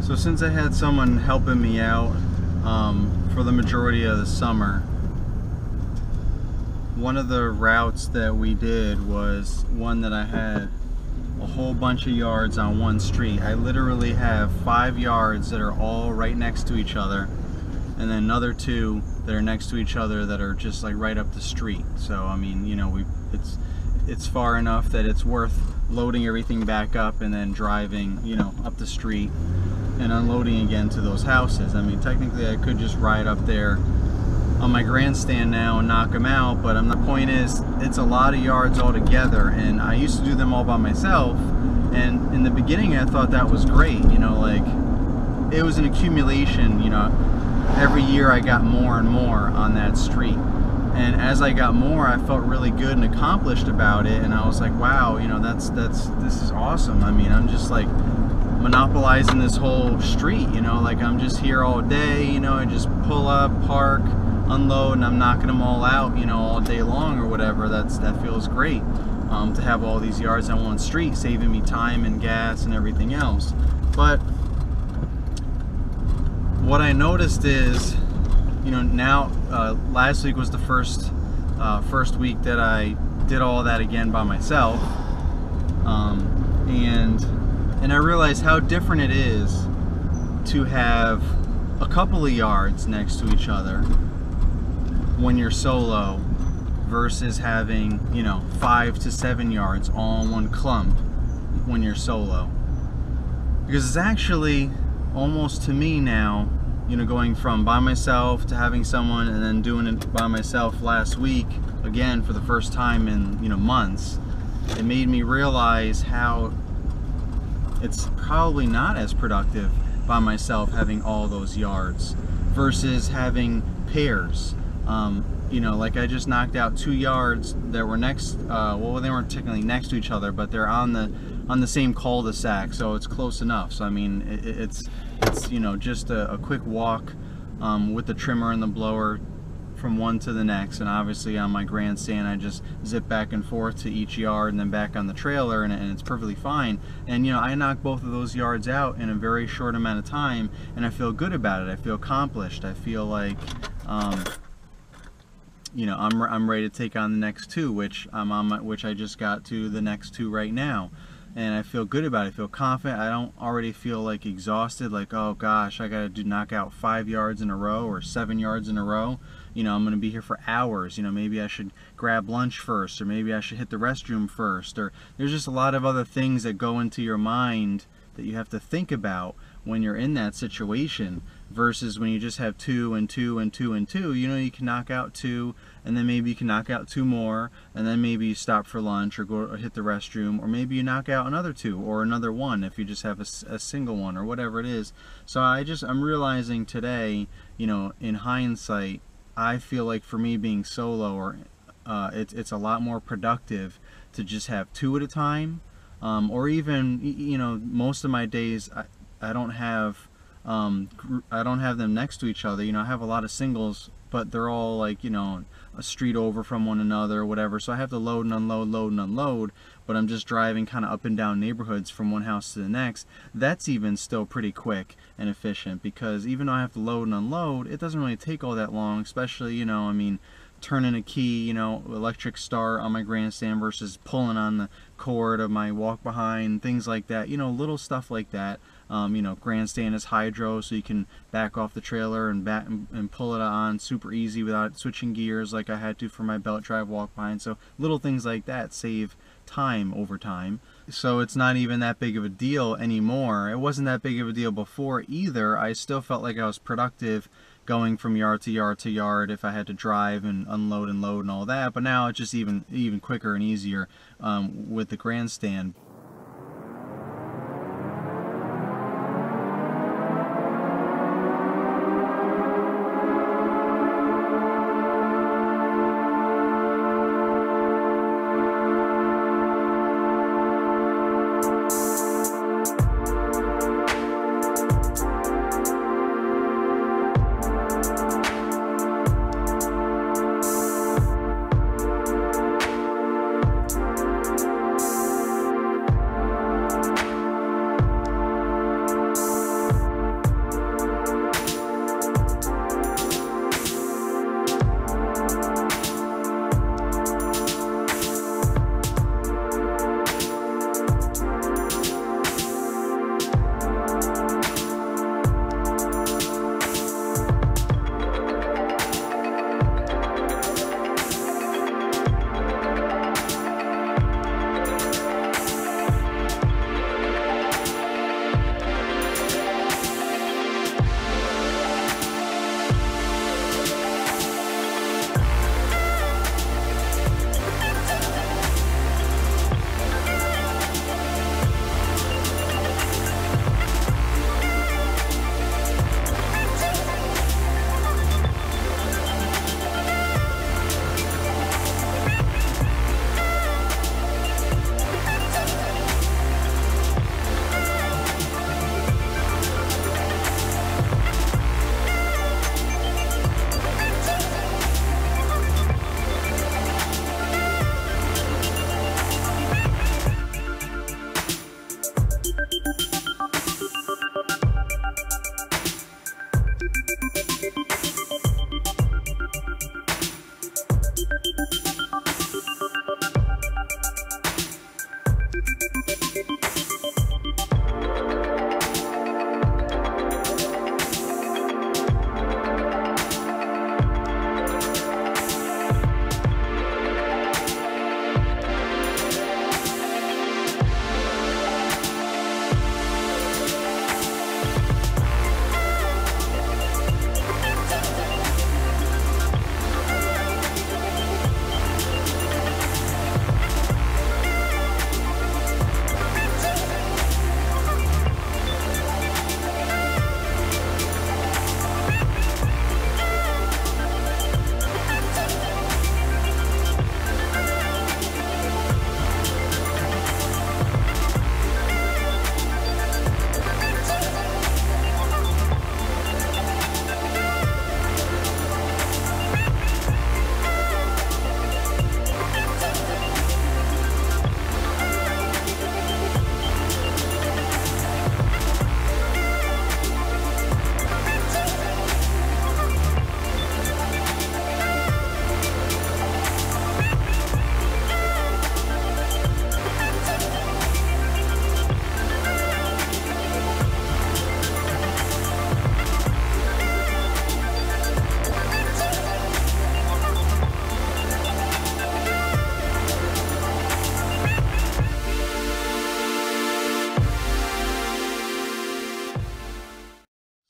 So since I had someone helping me out for the majority of the summer, one of the routes that we did was one that I had a whole bunch of yards on one street. I literally have 5 yards that are all right next to each other, and then another 2 that are next to each other that are just like right up the street. So I mean, you know, it's far enough that it's worth loading everything back up and then driving, you know, up the street and unloading again to those houses. I mean, technically I could just ride up there on my Grandstand now and knock them out, but the point is, it's a lot of yards altogether, and I used to do them all by myself, and in the beginning I thought that was great, you know, like it was an accumulation, you know, every year I got more and more on that street, and as I got more I felt really good and accomplished about it, and I was like, wow, you know, this is awesome. I mean, I'm just like monopolizing this whole street, you know, like I'm just here all day, you know, I just pull up, park, unload, and I'm knocking them all out, you know, all day long or whatever. That feels great, to have all these yards on one street, saving me time and gas and everything else. But what I noticed is, you know, now last week was the first week that I did all that again by myself, and I realized how different it is to have a couple of yards next to each other when you're solo versus having, you know, 5 to 7 yards all in one clump when you're solo. Because it's actually almost, to me now, you know, going from by myself to having someone and then doing it by myself last week again for the first time in, you know, months, it made me realize how it's probably not as productive by myself having all those yards versus having pairs. You know, like I just knocked out 2 yards that were next, well, they weren't technically next to each other, but they're on the same cul-de-sac, so it's close enough. So I mean, it's you know, just a quick walk with the trimmer and the blower from one to the next. And obviously on my Grandstand I just zip back and forth to each yard and then back on the trailer, and it's perfectly fine. And you know, I knocked both of those yards out in a very short amount of time, and I feel good about it. I feel accomplished. I feel like you know, I'm ready to take on the next 2, which I'm on which I just got to the next 2 right now, and I feel good about it. I feel confident. I don't already feel like exhausted, like, oh gosh, I gotta knock out 5 yards in a row or 7 yards in a row. You know, I'm gonna be here for hours. You know, maybe I should grab lunch first, or maybe I should hit the restroom first, or there's just a lot of other things that go into your mind that you have to think about when you're in that situation, versus when you just have 2 and 2 and 2 and 2. You know, you can knock out 2, and then maybe you can knock out 2 more, and then maybe you stop for lunch or go or hit the restroom, or maybe you knock out another 2 or another 1 if you just have a single one or whatever it is. So I'm realizing today, you know, in hindsight, I feel like for me being solo, or it's a lot more productive to just have 2 at a time, or even, you know, most of my days I don't have them next to each other. You know, I have a lot of singles, but they're all like, you know, a street over from one another or whatever, so I have to load and unload, but I'm just driving kind of up and down neighborhoods from one house to the next. That's even still pretty quick and efficient, because even though I have to load and unload, it doesn't really take all that long, especially, you know, I mean, turning a key, you know, electric start on my Grandstand versus pulling on the cord of my walk behind, things like that, you know, little stuff like that. You know, Grandstand is hydro, so you can back off the trailer and pull it on super easy without switching gears like I had to for my belt drive walk behind. So little things like that save time over time. So it's not even that big of a deal anymore. It wasn't that big of a deal before either. I still felt like I was productive going from yard to yard to yard if I had to drive and unload and load and all that, but now it's just even quicker and easier with the Grandstand.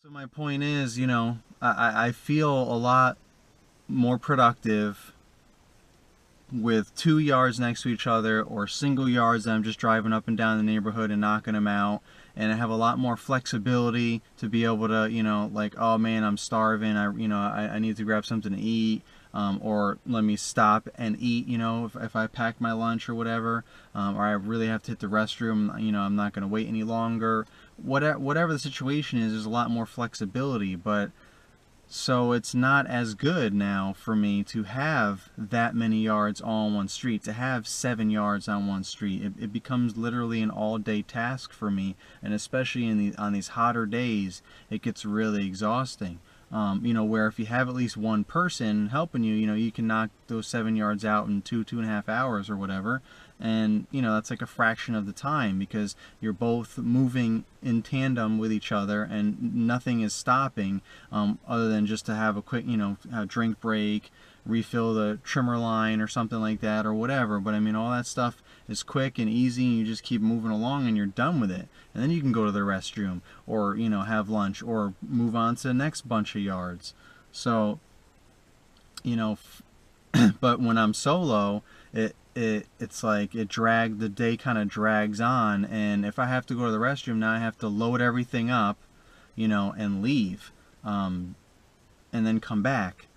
So my point is, you know, I feel a lot more productive with 2 yards next to each other, or single yards that I'm just driving up and down the neighborhood and knocking them out. And I have a lot more flexibility to be able to, you know, like, oh man, I'm starving, I need to grab something to eat, or let me stop and eat, you know, if I pack my lunch or whatever, or I really have to hit the restroom, you know, I'm not going to wait any longer. Whatever the situation is, there's a lot more flexibility. But so it's not as good now for me to have that many yards all on one street, to have 7 yards on one street. It becomes literally an all-day task for me, and especially on these hotter days, it gets really exhausting. You know, where if you have at least one person helping you, you know, you can knock those 7 yards out in 2.5 hours or whatever. And, you know, that's like a fraction of the time, because you're both moving in tandem with each other and nothing is stopping, other than just to have a quick, you know, a drink break, refill the trimmer line or something like that or whatever. But I mean, all that stuff is quick and easy, and you just keep moving along and you're done with it. And then you can go to the restroom, or, you know, have lunch, or move on to the next bunch of yards. So, you know, but when I'm solo, it's like the day kind of drags on, and if I have to go to the restroom, now I have to load everything up, you know, and leave, and then come back.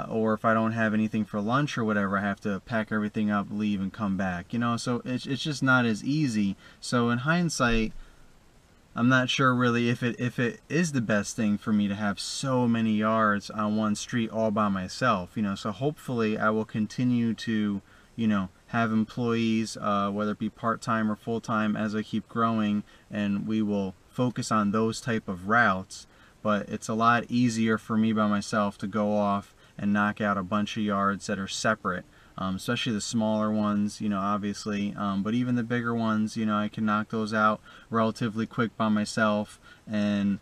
Or if I don't have anything for lunch or whatever, I have to pack everything up, leave, and come back, you know. So it's just not as easy. So in hindsight, I'm not sure really if it is the best thing for me to have so many yards on one street all by myself, you know. So hopefully I will continue to, you know, have employees, whether it be part-time or full-time, as I keep growing, and we will focus on those type of routes. But it's a lot easier for me by myself to go off and knock out a bunch of yards that are separate, especially the smaller ones, you know, obviously, but even the bigger ones, you know, I can knock those out relatively quick by myself, and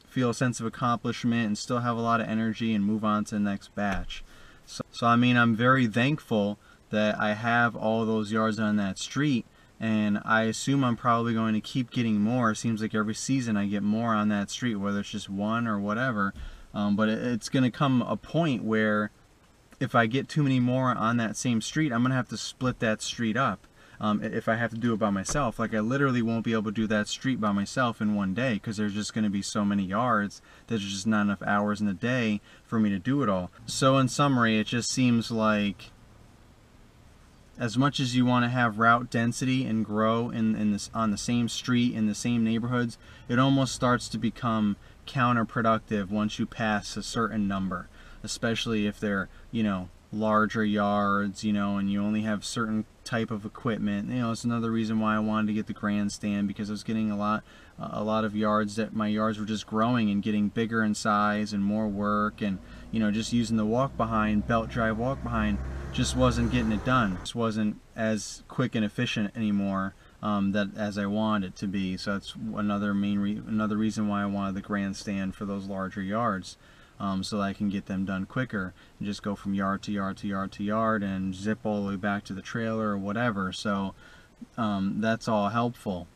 feel a sense of accomplishment and still have a lot of energy and move on to the next batch. So I mean, I'm very thankful that I have all those yards on that street, and I assume I'm probably going to keep getting more. It seems like every season I get more on that street, whether it's just one or whatever. But it's going to come a point where if I get too many more on that same street, I'm going to have to split that street up. If I have to do it by myself, like, I literally won't be able to do that street by myself in one day, because there's just going to be so many yards. There's just not enough hours in the day for me to do it all. So in summary, it just seems like as much as you want to have route density and grow on the same street, in the same neighborhoods, it almost starts to become counterproductive once you pass a certain number, especially if they're, you know, larger yards, you know, and you only have certain type of equipment. You know, it's another reason why I wanted to get the Grandstand, because I was getting a lot of yards that my yards were just growing and getting bigger in size and more work, and, you know, just using the walk behind, belt drive walk behind, just wasn't getting it done. Just wasn't as quick and efficient anymore, as I wanted it to be. So that's another reason why I wanted the Grandstand for those larger yards, so that I can get them done quicker and just go from yard to yard to yard to yard and zip all the way back to the trailer or whatever. So that's all helpful.